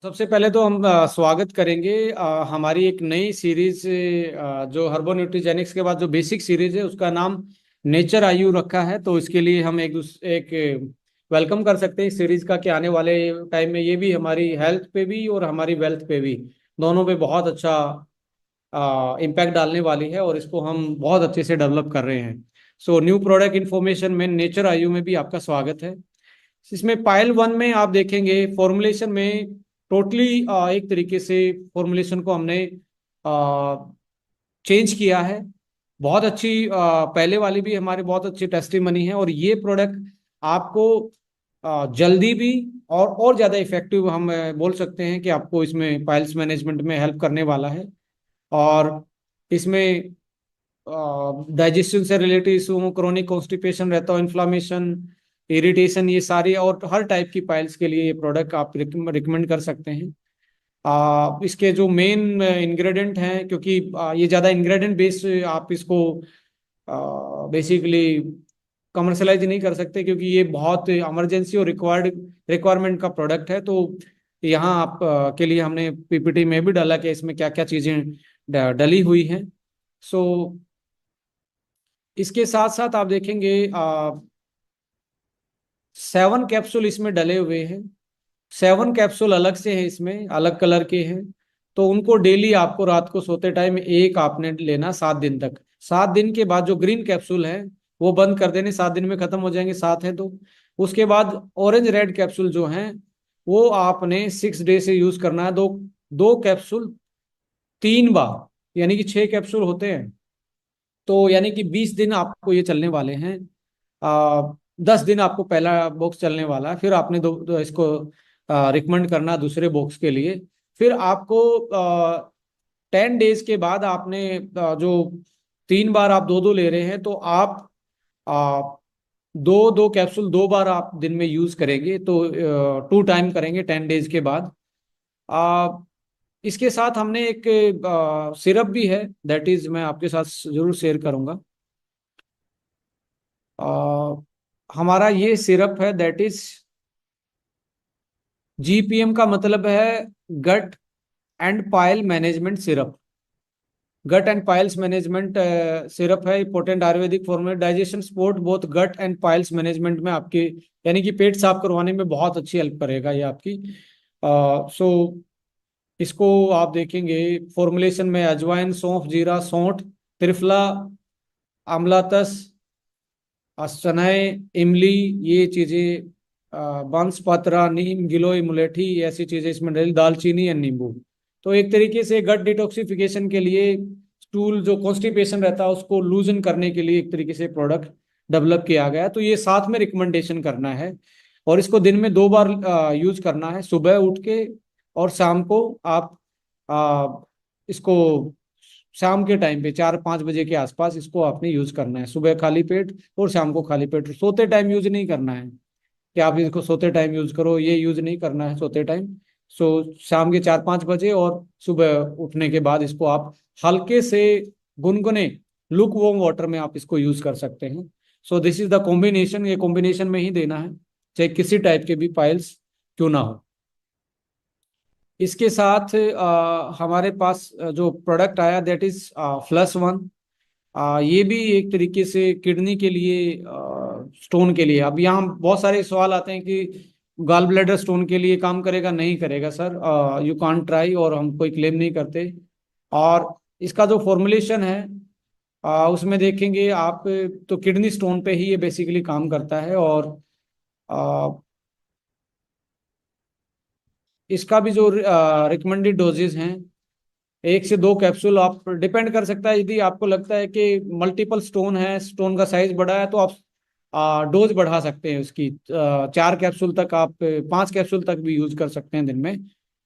सबसे पहले तो हम स्वागत करेंगे हमारी एक नई सीरीज जो हर्बो न्यूट्रीजेनिक्स के बाद जो बेसिक सीरीज है उसका नाम नेचर आयु रखा है। तो इसके लिए हम एक वेलकम कर सकते हैं इस सीरीज का कि आने वाले टाइम में ये भी हमारी हेल्थ पे भी और हमारी वेल्थ पे भी दोनों पे बहुत अच्छा इम्पैक्ट डालने वाली है और इसको हम बहुत अच्छे से डेवलप कर रहे हैं। सो न्यू प्रोडक्ट इन्फॉर्मेशन में नेचर आयु में भी आपका स्वागत है। इसमें पाइल वन में आप देखेंगे फॉर्मुलेशन में टोटली एक तरीके से फॉर्मुलेशन को हमने चेंज किया है। बहुत अच्छी पहले वाली भी हमारी बहुत अच्छी टेस्टिमनी है और ये प्रोडक्ट आपको जल्दी भी और ज़्यादा इफेक्टिव हम बोल सकते हैं कि आपको इसमें पाइल्स मैनेजमेंट में हेल्प करने वाला है। और इसमें डाइजेशन से रिलेटेड इशू, क्रोनिक कॉन्स्टिपेशन रहता हो, इन्फ्लामेशन, इरिटेशन, ये सारी और हर टाइप की पाइल्स के लिए ये प्रोडक्ट आप रिकमेंड कर सकते हैं। इसके जो मेन इंग्रेडिएंट हैं, क्योंकि ये ज़्यादा इंग्रेडिएंट बेस्ड आप इसको बेसिकली कमर्शलाइज नहीं कर सकते क्योंकि ये बहुत इमरजेंसी और रिक्वायरमेंट का प्रोडक्ट है। तो यहाँ आप के लिए हमने पीपीटी में भी डाला कि इसमें क्या क्या चीज़ें डली हुई हैं। सो इसके साथ साथ आप देखेंगे 7 कैप्सूल इसमें डले हुए हैं। 7 कैप्सूल अलग से हैं, इसमें अलग कलर के हैं। तो उनको डेली आपको रात को सोते टाइम एक आपने लेना 7 दिन तक। 7 दिन के बाद जो ग्रीन कैप्सूल है वो बंद कर देने, 7 दिन में खत्म हो जाएंगे, 7 है तो। उसके बाद ऑरेंज रेड कैप्सूल जो हैं वो आपने 6 डे से यूज करना है। दो दो कैप्सूल 3 बार, यानी कि 6 कैप्सूल होते हैं। तो यानी कि 20 दिन आपको ये चलने वाले हैं। 10 दिन आपको पहला बॉक्स चलने वाला है, फिर आपने दो इसको रिकमेंड करना दूसरे बॉक्स के लिए। फिर आपको 10 डेज के बाद आपने जो 3 बार आप दो दो ले रहे हैं तो आप आ, दो दो कैप्सूल 2 बार आप दिन में यूज करेंगे, तो 2 टाइम करेंगे 10 डेज के बाद। आ, इसके साथ हमने एक सिरप भी है, दैट इज मैं आपके साथ जरूर शेयर करूंगा। आ, हमारा ये सिरप है, दैट इज जीपीएम का मतलब है gut and pile management syrup. Gut and piles management syrup है, potent Ayurvedic formula, digestion support both gut and piles management में आपके यानी कि पेट साफ करवाने में बहुत अच्छी हेल्प करेगा ये आपकी। सो इसको आप देखेंगे फॉर्मुलेशन में अजवाइन, सौंफ, जीरा, सौंठ, त्रिफला, अमलातस, सनई, इमली, ये चीजें, बांसपत्रा, नीम, गिलोय, मुलेठी, ऐसी चीजें इसमें डली, दालचीनी या नींबू। तो एक तरीके से गट डिटॉक्सिफिकेशन के लिए, स्टूल जो कॉन्स्टिपेशन रहता है उसको लूजन करने के लिए एक तरीके से प्रोडक्ट डेवलप किया गया है। तो ये साथ में रिकमेंडेशन करना है और इसको दिन में 2 बार यूज करना है, सुबह उठ के और शाम को। आप इसको शाम के टाइम पे 4-5 बजे के आसपास इसको आपने यूज करना है, सुबह खाली पेट और शाम को खाली पेट। सोते टाइम यूज नहीं करना है कि आप इसको सोते टाइम यूज करो, ये यूज नहीं करना है सोते टाइम। सो शाम के 4-5 बजे और सुबह उठने के बाद इसको आप हल्के से गुनगुने लुक वार्म वाटर में आप इसको यूज कर सकते हैं। So this is the combination, ये कॉम्बिनेशन में ही देना है चाहे किसी टाइप के भी पाइल्स क्यों ना हो। इसके साथ हमारे पास जो प्रोडक्ट आया दैट इज फ्लस 1। ये भी एक तरीके से किडनी के लिए, स्टोन के लिए। अब यहाँ बहुत सारे सवाल आते हैं कि गाल ब्लैडर स्टोन के लिए काम करेगा नहीं करेगा। सर, यू कांट ट्राई, और हम कोई क्लेम नहीं करते। और इसका जो फॉर्मुलेशन है उसमें देखेंगे आप, तो किडनी स्टोन पे ही ये बेसिकली काम करता है। और इसका भी जो रिकमेंडेड डोजेज हैं, 1 से 2 कैप्सूल, आप डिपेंड कर सकता है। यदि आपको लगता है कि मल्टीपल स्टोन है, स्टोन का साइज बड़ा है, तो आप डोज बढ़ा सकते हैं उसकी। 4 कैप्सूल तक, आप 5 कैप्सूल तक भी यूज कर सकते हैं दिन में,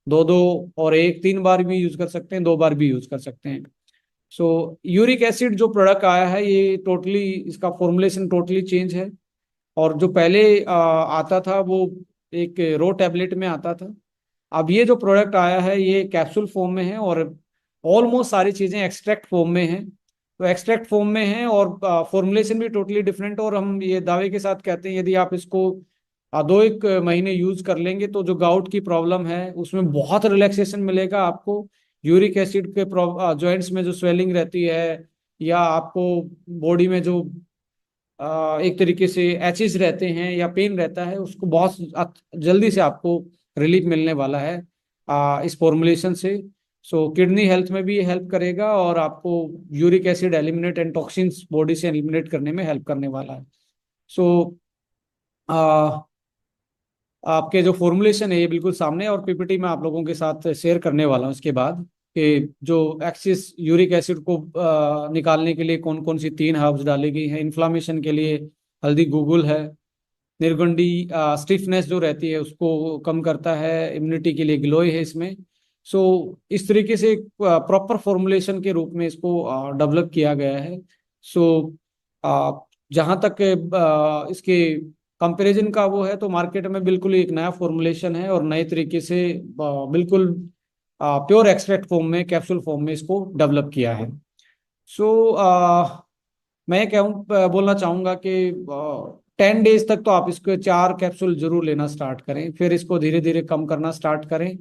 दो दो, और एक 3 बार भी यूज कर सकते हैं, 2 बार भी यूज कर सकते हैं। सो यूरिक एसिड जो प्रोडक्ट आया है ये टोटली, इसका फॉर्मुलेशन टोटली चेंज है। और जो पहले आता था वो एक रो टैबलेट में आता था। अब ये जो प्रोडक्ट आया है ये कैप्सूल फॉर्म में है और ऑलमोस्ट सारी चीजें एक्सट्रैक्ट फॉर्म में हैं। तो एक्सट्रैक्ट फॉर्म में है और फॉर्मुलेशन भी टोटली डिफरेंट। और हम ये दावे के साथ कहते हैं यदि आप इसको दो एक महीने यूज कर लेंगे तो जो गाउट की प्रॉब्लम है उसमें बहुत रिलैक्सेशन मिलेगा आपको। यूरिक एसिड के जॉइंट्स में जो स्वेलिंग रहती है, या आपको बॉडी में जो एक तरीके से एचिस रहते हैं या पेन रहता है, उसको बहुत जल्दी से आपको रिलीफ मिलने वाला है इस फॉर्मुलेशन से। सो किडनी हेल्थ में भी ये हेल्प करेगा और आपको uric acid eliminate and toxins body से एलिमिनेट करने में हेल्प करने वाला है। सो आपके जो फॉर्मुलेशन है ये बिल्कुल सामने है, और पीपीटी में आप लोगों के साथ शेयर करने वाला हूँ इसके बाद, कि जो एक्सिस यूरिक एसिड को निकालने के लिए कौन कौन सी 3 हर्ब्स डाली गई हैं। इन्फ्लामेशन के लिए हल्दी गूगल है, निर्गुंडी स्टिफनेस जो रहती है उसको कम करता है, इम्यूनिटी के लिए गिलोय है इसमें। सो इस तरीके से प्रॉपर फॉर्मुलेशन के रूप में इसको डेवलप किया गया है। सो जहाँ तक इसके कंपैरिजन का वो है, तो मार्केट में बिल्कुल एक नया फॉर्मुलेशन है और नए तरीके से बिल्कुल प्योर एक्सट्रैक्ट फॉर्म में, कैप्सूल फॉर्म में इसको डेवलप किया है। सो मैं बोलना चाहूंगा कि 10 डेज तक तो आप इसको 4 कैप्सूल जरूर लेना स्टार्ट करें, फिर इसको धीरे धीरे कम करना स्टार्ट करें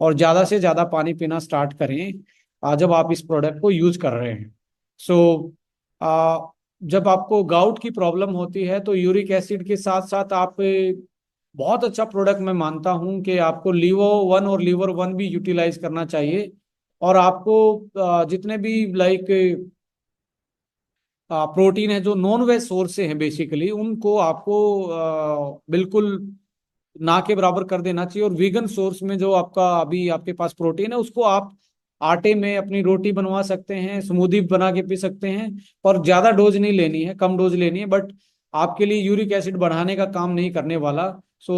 और ज़्यादा से ज़्यादा पानी पीना स्टार्ट करें जब आप इस प्रोडक्ट को यूज कर रहे हैं। सो जब आपको गाउट की प्रॉब्लम होती है तो यूरिक एसिड के साथ साथ आप बहुत अच्छा प्रोडक्ट मैं मानता हूं कि आपको लीवो 1 और लीवर 1 भी यूटिलाइज करना चाहिए। और आपको जितने भी लाइक प्रोटीन है जो नॉन वेज सोर्स से है बेसिकली, उनको आपको बिल्कुल ना के बराबर कर देना चाहिए। और वीगन सोर्स में जो आपका अभी आपके पास प्रोटीन है उसको आप आटे में अपनी रोटी बनवा सकते हैं, स्मूदी बना के पी सकते हैं। और ज्यादा डोज नहीं लेनी है, कम डोज लेनी है, बट आपके लिए यूरिक एसिड बढ़ाने का काम नहीं करने वाला। सो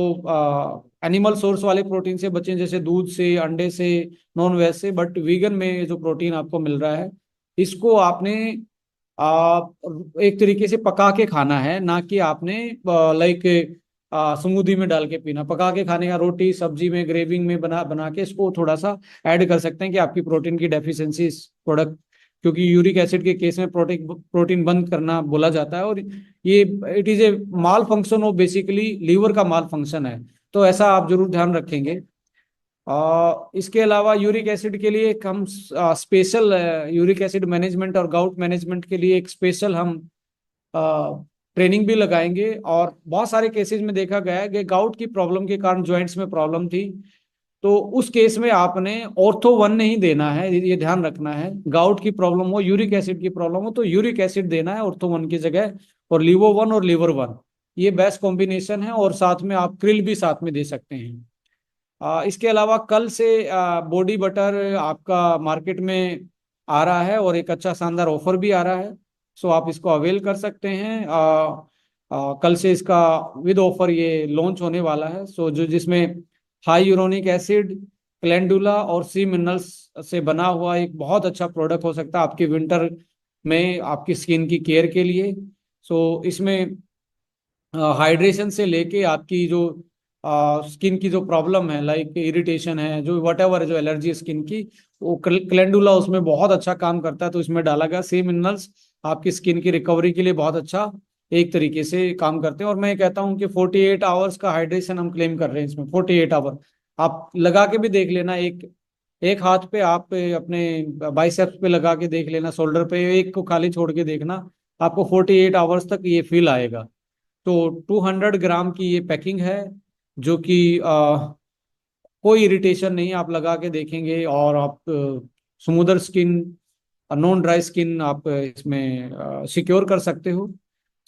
एनिमल सोर्स वाले प्रोटीन से बचें, जैसे दूध से, अंडे से, नॉन वेज से। बट वीगन में जो प्रोटीन आपको मिल रहा है इसको आपने आ, एक तरीके से पका के खाना है, ना कि आपने लाइक स्मूदी में डाल के पीना। पका के खाने का, रोटी सब्जी में ग्रेविंग में बना बना के इसको थोड़ा सा ऐड कर सकते हैं कि आपकी प्रोटीन की डेफिशिएंसी इस प्रोडक्ट, क्योंकि यूरिक एसिड के केस में प्रोटीन प्रोटीन बंद करना बोला जाता है, और ये it is a malfunction of basically liver का माल फंक्शन है। तो ऐसा आप जरूर ध्यान रखेंगे। इसके अलावा यूरिक एसिड के लिए एक हम स्पेशल यूरिक एसिड मैनेजमेंट और गाउट मैनेजमेंट के लिए एक स्पेशल हम ट्रेनिंग भी लगाएंगे। और बहुत सारे केसेस में देखा गया है कि गाउट की प्रॉब्लम के कारण जॉइंट्स में प्रॉब्लम थी, तो उस केस में आपने ऑर्थो 1 नहीं देना है, ये ध्यान रखना है। गाउट की प्रॉब्लम हो, यूरिक एसिड की प्रॉब्लम हो, तो यूरिक एसिड देना है ऑर्थो 1 की जगह, और लीवो 1 और लीवर 1 ये बेस्ट कॉम्बिनेशन है। और साथ में आप क्रिल भी साथ में दे सकते हैं। इसके अलावा कल से बॉडी बटर आपका मार्केट में आ रहा है और एक अच्छा शानदार ऑफर भी आ रहा है। सो आप इसको अवेल कर सकते हैं। कल से इसका विद ऑफर ये लॉन्च होने वाला है। सो जो जिसमें हाई यूरोनिक एसिड, कैलेंडुला और सी मिनरल्स से बना हुआ एक बहुत अच्छा प्रोडक्ट हो सकता है आपके विंटर में आपकी स्किन की केयर के लिए। सो इसमें हाइड्रेशन से लेके आपकी जो स्किन की जो प्रॉब्लम है, लाइक इरिटेशन है, जो वट एवर है, जो एलर्जी स्किन की, वो कैलेंडुला उसमें बहुत अच्छा काम करता है। तो इसमें डाला गया सी मिनरल्स आपकी स्किन की रिकवरी के लिए बहुत अच्छा एक तरीके से काम करते हैं। और मैं कहता हूँ कि 48 आवर्स का हाइड्रेशन हम क्लेम कर रहे हैं इसमें। 48 आवर आप लगा के भी देख लेना, एक एक हाथ पे आप अपने बाइसेप्स पे लगा के देख लेना, शोल्डर पे एक को खाली छोड़ के देखना, आपको 48 आवर्स तक ये फील आएगा। तो 200 ग्राम की ये पैकिंग है, जो कि कोई इरिटेशन नहीं, आप लगा के देखेंगे और आप smoother skin, non dry skin आप इसमें सिक्योर कर सकते हो।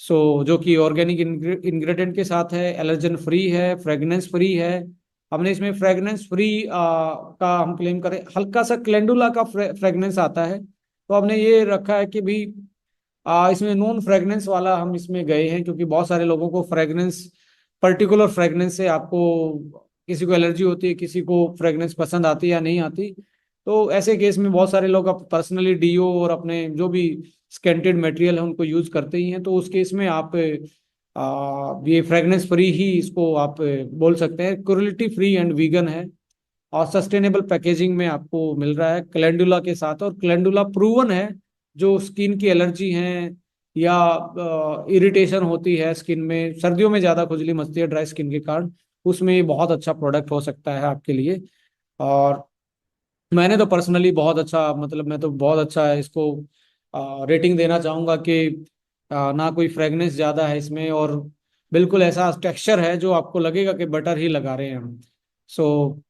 सो जो कि ऑर्गेनिक इंग्रेडिएंट के साथ है, एलर्जन फ्री है, फ्रेगनेंस फ्री है। हमने इसमें फ्रेगनेंस फ्री का हम क्लेम करें, हल्का सा कैलेंडुला का फ्रेगनेंस आता है, तो हमने ये रखा है कि भी इसमें नॉन फ्रेगनेंस वाला हम इसमें गए हैं, क्योंकि बहुत सारे लोगों को फ्रेगनेंस, पर्टिकुलर फ्रेगनेंस से आपको, किसी को एलर्जी होती है, किसी को फ्रेगनेंस पसंद आती है या नहीं आती। तो ऐसे केस में बहुत सारे लोग पर्सनली डीओ और अपने जो भी स्केंटेड मटेरियल है उनको यूज करते ही हैं। तो उस केस में आप ये फ्रेगनेंस फ्री ही इसको आप बोल सकते हैं। क्रुएल्टी फ्री एंड वीगन है, और सस्टेनेबल पैकेजिंग में आपको मिल रहा है कैलेंडुला के साथ। और कैलेंडुला प्रूवन है, जो स्किन की एलर्जी है या इरिटेशन होती है स्किन में, सर्दियों में ज़्यादा खुजली मचती है ड्राई स्किन के कारण, उसमें ये बहुत अच्छा प्रोडक्ट हो सकता है आपके लिए। और मैंने तो पर्सनली बहुत अच्छा, मतलब मैं तो बहुत अच्छा इसको रेटिंग देना चाहूँगा कि ना कोई फ्रेगनेंस ज़्यादा है इसमें, और बिल्कुल ऐसा टेक्सचर है जो आपको लगेगा कि बटर ही लगा रहे हैं हम। सो